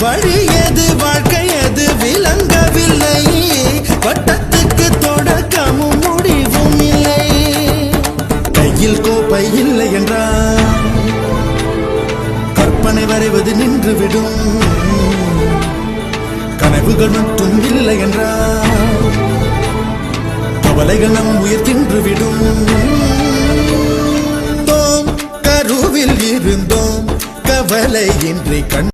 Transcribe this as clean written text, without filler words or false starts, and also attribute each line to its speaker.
Speaker 1: வழி எது வாழ்க்கை எது விளங்கவில்லை வட்டத்துக்கு தொடக்கமும் முடிவும் இல்லை கையில் கோப்பை இல்லை என்றால் கற்பனை வரைவது நின்றுவிடும் கனவுகள் மட்டும் இல்லை என்றால் கவலைகள் நம் உயிர் தின்றுவிடும் கருவில் இருந்தோம் கவலை இன்றி கண்